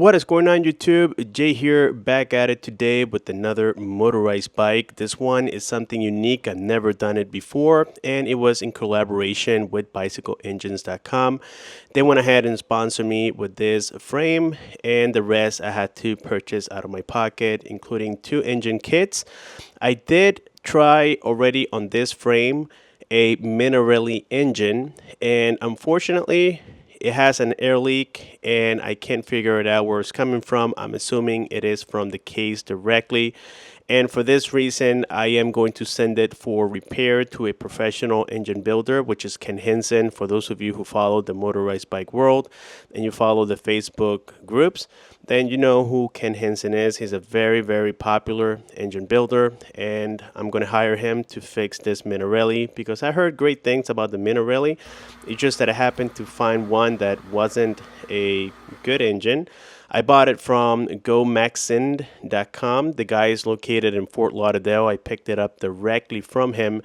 What is going on YouTube? Jay here, back at it today with another motorized bike. This one is something unique. I've never done it before, and it was in collaboration with bicycleengines.com. They went ahead and sponsored me with this frame, and the rest I had to purchase out of my pocket, including two engine kits. I did try already on this frame a Minarelli engine, and unfortunately it has an air leak and I can't figure it out where it's coming from. I'm assuming it is from the case directly. And for this reason, I am going to send it for repair to a professional engine builder, which is Ken Henson. For those of you who follow the motorized bike world and you follow the Facebook groups, then you know who Ken Henson is. He's a very, very popular engine builder, and I'm going to hire him to fix this Minarelli because I heard great things about the Minarelli. It's just that I happened to find one that wasn't a good engine. I bought it from gomaxind.com. The guy is located in Fort Lauderdale. I picked it up directly from him.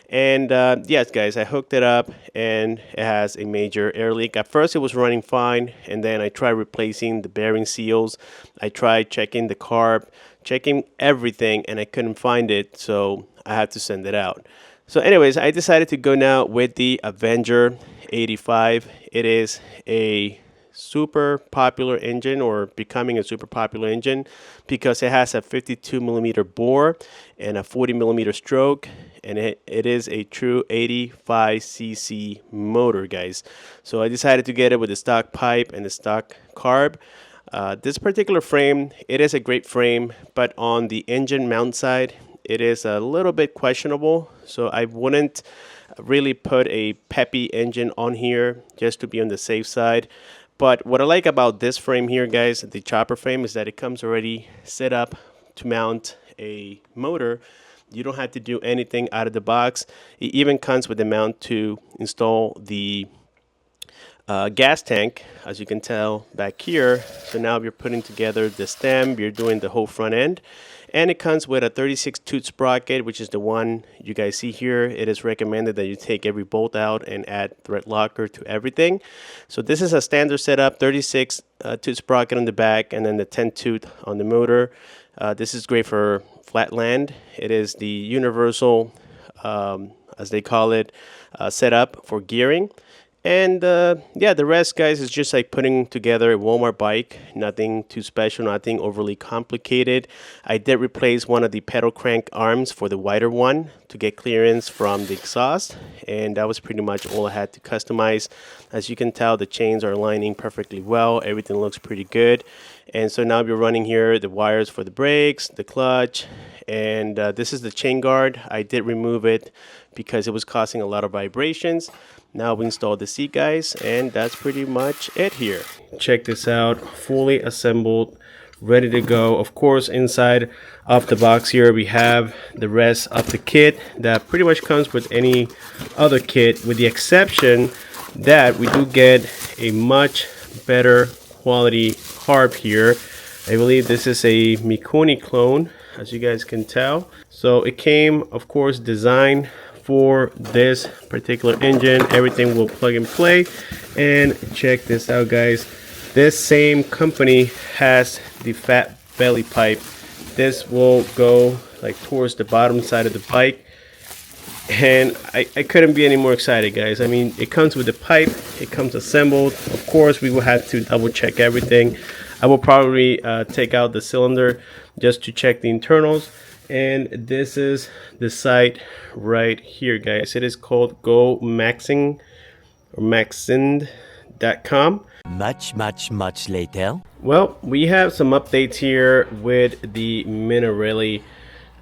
And yes, guys, I hooked it up and it has a major air leak. At first, it was running fine. And then I tried replacing the bearing seals. I tried checking the carb, checking everything, and I couldn't find it. So I had to send it out. So anyways, I decided to go now with the Avenger 85. It is a super popular engine, or becoming a super popular engine, because it has a 52 millimeter bore and a 40 millimeter stroke, and it is a true 85cc motor, guys. So I decided to get it with the stock pipe and the stock carb. This particular frame, it is a great frame, but on the engine mount side, it is a little bit questionable. So I wouldn't really put a peppy engine on here just to be on the safe side. But what I like about this frame here, guys, the chopper frame, is that it comes already set up to mount a motor. You don't have to do anything out of the box. It even comes with the mount to install the gas tank, as you can tell back here. So now you're putting together the stem, you're doing the whole front end. And it comes with a 36 tooth sprocket, which is the one you guys see here. It is recommended that you take every bolt out and add thread locker to everything. So this is a standard setup, 36 tooth sprocket on the back and then the 10 tooth on the motor. This is great for flat land. It is the universal, as they call it, setup for gearing. And yeah, the rest, guys, is just like putting together a Walmart bike. Nothing too special, nothing overly complicated. I did replace one of the pedal crank arms for the wider one to get clearance from the exhaust, and that was pretty much all I had to customize. As you can tell, the chains are aligning perfectly well. Everything looks pretty good. And so now we're running here the wires for the brakes, the clutch, and this is the chain guard. I did remove it because it was causing a lot of vibrations. Now we installed the seat, guys, and that's pretty much it here. Check this out, fully assembled, ready to go. Of course, inside of the box here we have the rest of the kit that pretty much comes with any other kit, with the exception that we do get a much better quality carb here. I believe this is a Mikuni clone, as you guys can tell. So it came, of course, designed for this particular engine. Everything will plug and play. And check this out, guys. This same company has the fat belly pipe. This will go like towards the bottom side of the bike, and I couldn't be any more excited, guys. I mean, it comes with the pipe, it comes assembled. Of course, we will have to double check everything. I will probably take out the cylinder just to check the internals. And this is the site right here, guys. It is called gomaxind or maxind.com. Much later. Well, we have some updates here with the Minarelli.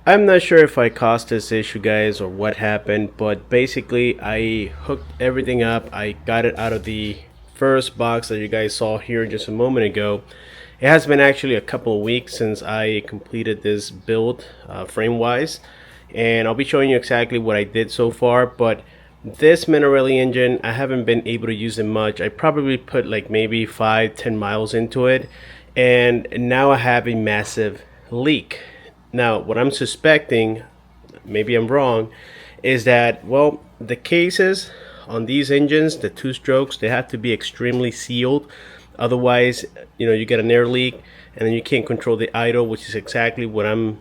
I'm not sure if I caused this issue, guys, or what happened, but basically I hooked everything up. I got it out of the first box that you guys saw here just a moment ago. It has been actually a couple of weeks since I completed this build frame wise, and I'll be showing you exactly what I did so far. But this Minarelli engine, I haven't been able to use it much. I probably put like maybe 5-10 miles into it, and now I have a massive leak. Now what I'm suspecting, maybe I'm wrong, is that, well, the cases on these engines, the two strokes, they have to be extremely sealed. Otherwise, you get an air leak and then you can't control the idle, which is exactly what I'm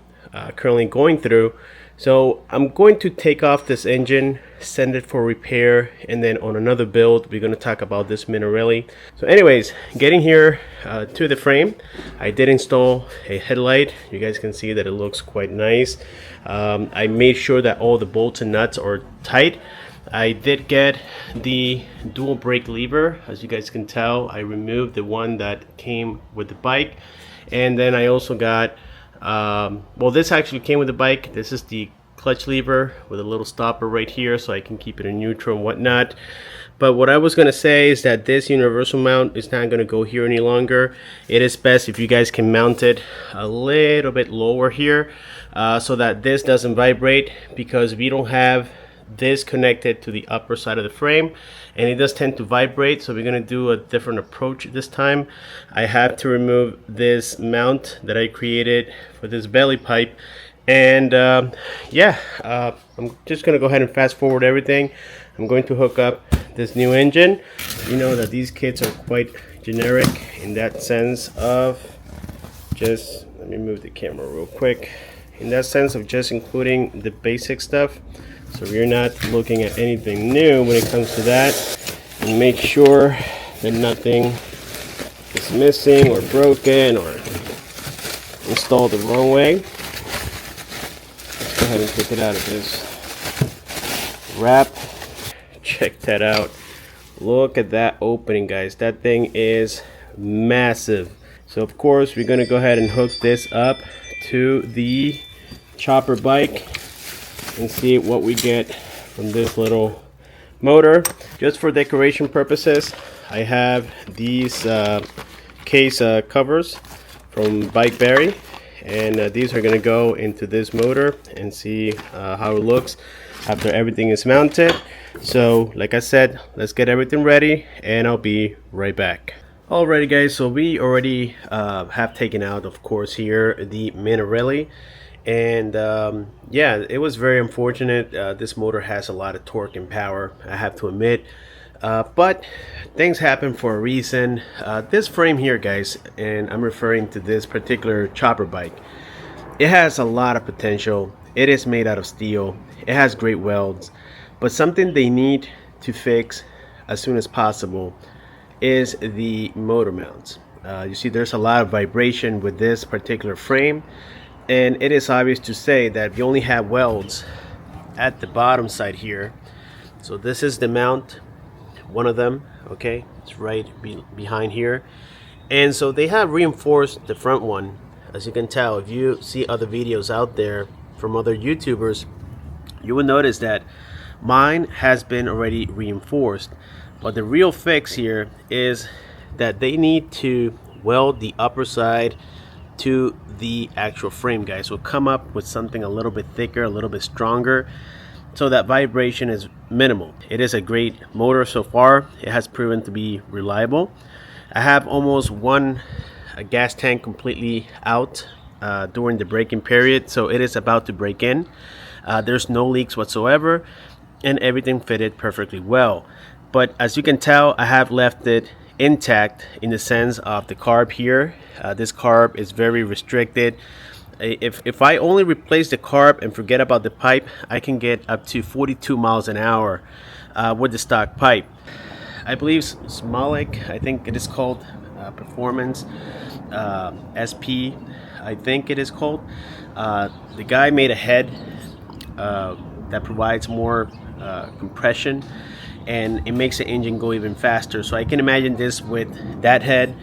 currently going through. So I'm going to take off this engine, send it for repair, and then on another build we're going to talk about this Minarelli. So anyways, getting here to the frame, I did install a headlight. You guys can see that it looks quite nice. I made sure that all the bolts and nuts are tight. I did get the dual brake lever. As you guys can tell, I removed the one that came with the bike, and then I also got well, this actually came with the bike. This is the clutch lever with a little stopper right here, so I can keep it in neutral and whatnot. But what I was going to say is that this universal mount is not going to go here any longer. It is best if you guys can mount it a little bit lower here, so that this doesn't vibrate, because we don't have this connected to the upper side of the frame and it does tend to vibrate. So we're going to do a different approach this time. I have to remove this mount that I created for this belly pipe, and I'm just going to go ahead and fast forward everything. I'm going to hook up this new engine. You know that these kits are quite generic in that sense of just, let me move the camera real quick, in that sense of just including the basic stuff. So we're not looking at anything new when it comes to that. And make sure that nothing is missing or broken or installed the wrong way. Let's go ahead and take it out of this wrap. Check that out. Look at that opening, guys. That thing is massive. So of course we're going to go ahead and hook this up to the chopper bike and see what we get from this little motor. Just for decoration purposes, I have these case covers from Bike Berry, and these are going to go into this motor and see how it looks after everything is mounted. So like I said, let's get everything ready and I'll be right back. Alrighty guys, so we already have taken out, of course, here the Minarelli. And yeah, it was very unfortunate. This motor has a lot of torque and power, I have to admit, but things happen for a reason. This frame here, guys, and I'm referring to this particular chopper bike, it has a lot of potential. It is made out of steel, it has great welds, but something they need to fix as soon as possible is the motor mounts. You see there's a lot of vibration with this particular frame, and it is obvious to say that we only have welds at the bottom side here. So this is the mount, one of them, okay, it's right behind here. And so they have reinforced the front one. As you can tell, if you see other videos out there from other YouTubers, you will notice that mine has been already reinforced. But the real fix here is that they need to weld the upper side to the actual frame, guys. So come up with something a little bit thicker, a little bit stronger, so that vibration is minimal. It is a great motor so far. It has proven to be reliable. I have almost one gas tank completely out during the braking period, so it is about to break in. There's no leaks whatsoever, and everything fitted perfectly well. But as you can tell, I have left it intact in the sense of the carb here. This carb is very restricted. If I only replace the carb and forget about the pipe, I can get up to 42 miles an hour with the stock pipe. I believe Smolik, I think it is called, Performance SP, I think it is called. The guy made a head that provides more compression, and it makes the engine go even faster. So I can imagine this with that head,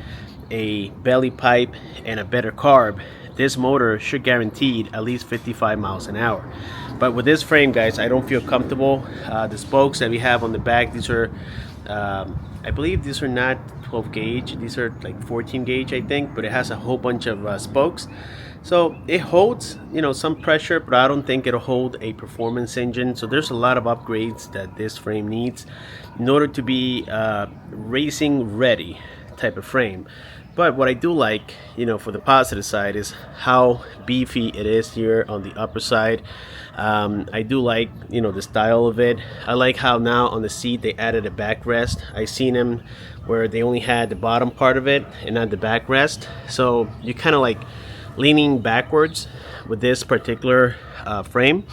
a belly pipe, and a better carb. This motor should guaranteed at least 55 miles an hour. But with this frame, guys, I don't feel comfortable. The spokes that we have on the back, these are I believe these are not 12 gauge, these are like 14 gauge, I think, but it has a whole bunch of spokes. So it holds, some pressure, but I don't think it'll hold a performance engine. So there's a lot of upgrades that this frame needs in order to be racing ready type of frame. But what I do like, for the positive side, is how beefy it is here on the upper side. I do like, the style of it. I like how now on the seat they added a backrest. I seen them where they only had the bottom part of it and not the backrest. So you kind of like leaning backwards with this particular frame.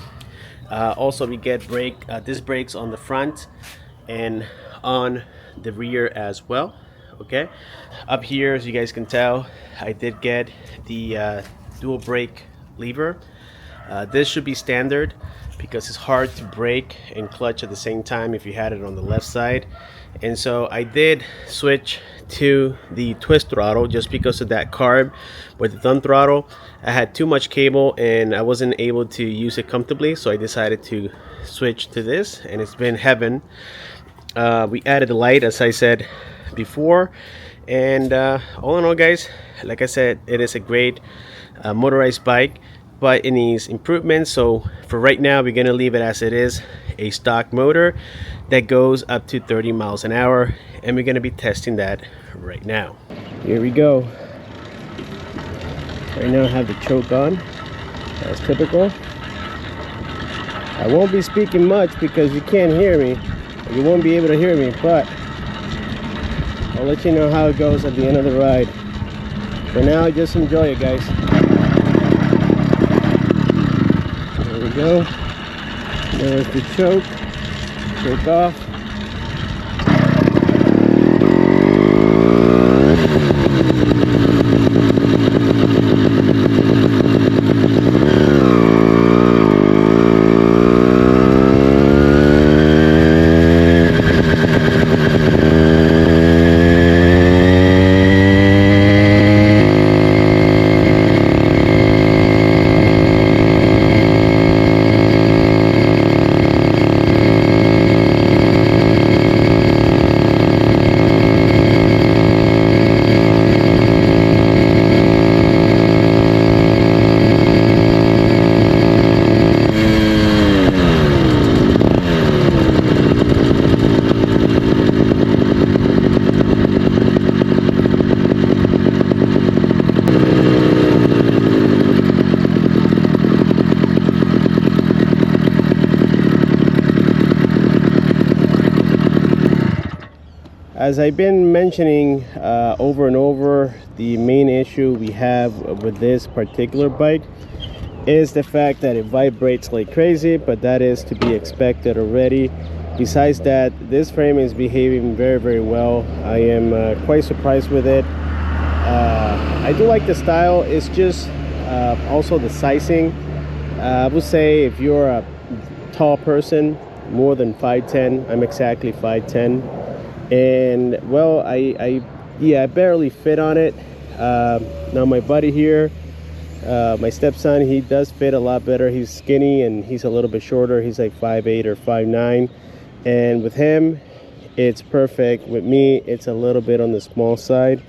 Also, we get disc brakes on the front and on the rear as well. Okay, up here, as you guys can tell, I did get the dual brake lever. This should be standard because it's hard to brake and clutch at the same time if you had it on the left side. And so I did switch to the twist throttle just because of that carb with the thumb throttle. I had too much cable and I wasn't able to use it comfortably, so I decided to switch to this, and it's been heaven. We added a light, as I said before, and all in all, guys, like I said, it is a great motorized bike, but it needs improvements. So for right now, we're gonna leave it as it is, a stock motor that goes up to 30 miles an hour, and we're gonna be testing that right now. Here we go. Right now I have the choke on, as typical. I won't be speaking much because you can't hear me, you won't be able to hear me, but I'll let you know how it goes at the end of the ride. For now, just enjoy it, guys. There we go. There's the choke off. As I've been mentioning over and over, the main issue we have with this particular bike is the fact that it vibrates like crazy, but that is to be expected already. Besides that, this frame is behaving very, very well. I am quite surprised with it. I do like the style. It's just also the sizing. I would say if you're a tall person, more than 5'10", I'm exactly 5'10", and well, I barely fit on it. Now my buddy here, my stepson, he does fit a lot better. He's skinny and he's a little bit shorter. He's like 5'8" or 5'9", and with him it's perfect. With me, it's a little bit on the small side.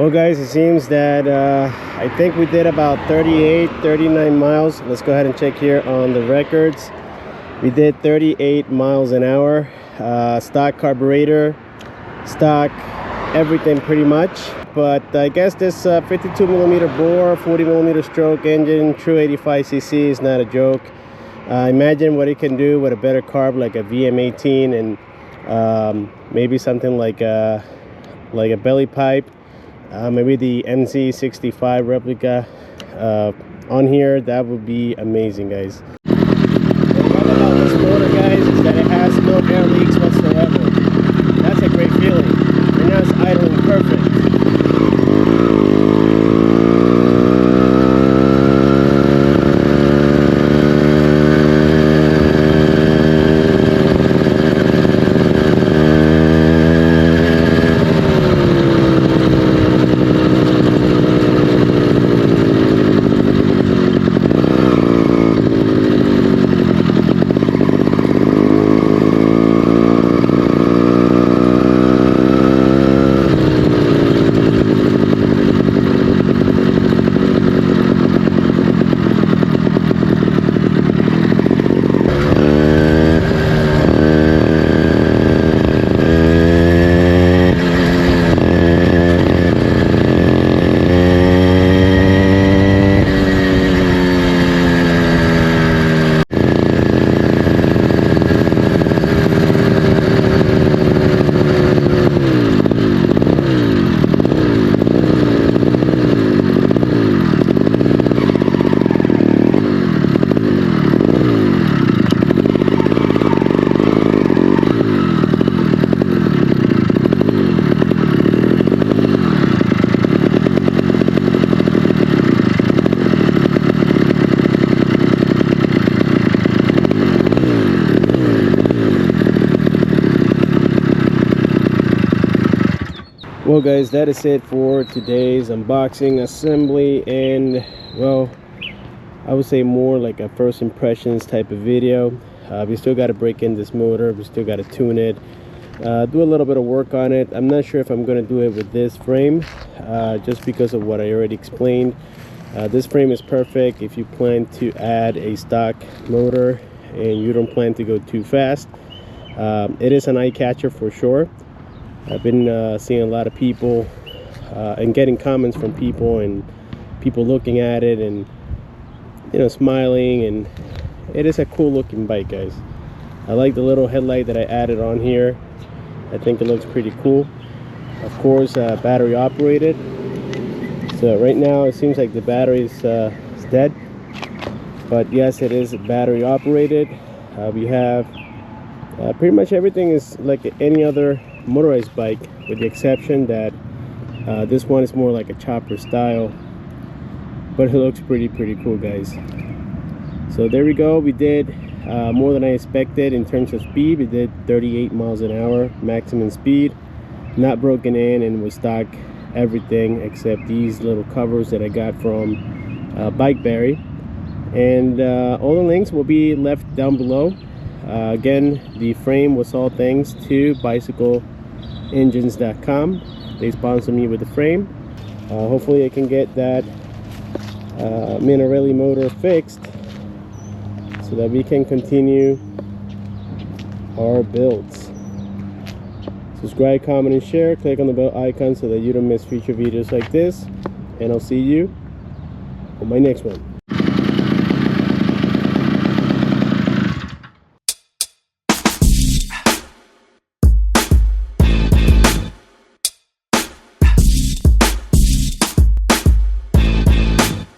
Well guys, it seems that I think we did about 39 miles. Let's go ahead and check here on the records. We did 38 miles an hour. Stock carburetor, stock everything pretty much. But I guess this 52 millimeter bore, 40 millimeter stroke engine, true 85cc is not a joke. Imagine what it can do with a better carb like a VM18 and maybe something like a belly pipe. Maybe the NC65 replica on here. That would be amazing, guys. What I love about this motor, guys, is that it has no air leaks whatsoever. That's a great feeling. And now it's idling perfect. Well guys, that is it for today's unboxing, assembly, and well, I would say more like a first impressions type of video. We still got to break in this motor, we still got to tune it, do a little bit of work on it. I'm not sure if I'm going to do it with this frame, just because of what I already explained. This frame is perfect if you plan to add a stock motor and you don't plan to go too fast. It is an eye catcher for sure. I've been seeing a lot of people and getting comments from people, and people looking at it and, you know, smiling, and it is a cool looking bike, guys. I like the little headlight that I added on here. I think it looks pretty cool. Of course, battery operated. So right now it seems like the battery is dead, but yes, it is battery operated. We have pretty much everything is like any other motorized bike, with the exception that this one is more like a chopper style, but it looks pretty cool, guys. So there we go. We did more than I expected in terms of speed. We did 38 miles an hour maximum speed, not broken in, and with stock everything except these little covers that I got from Bikeberry. And all the links will be left down below. Again, the frame was all thanks to bicycleengines.com. They sponsor me with the frame. Hopefully I can get that Minarelli motor fixed so that we can continue our builds. Subscribe, comment, and share. Click on the bell icon so that you don't miss future videos like this. And I'll see you on my next one.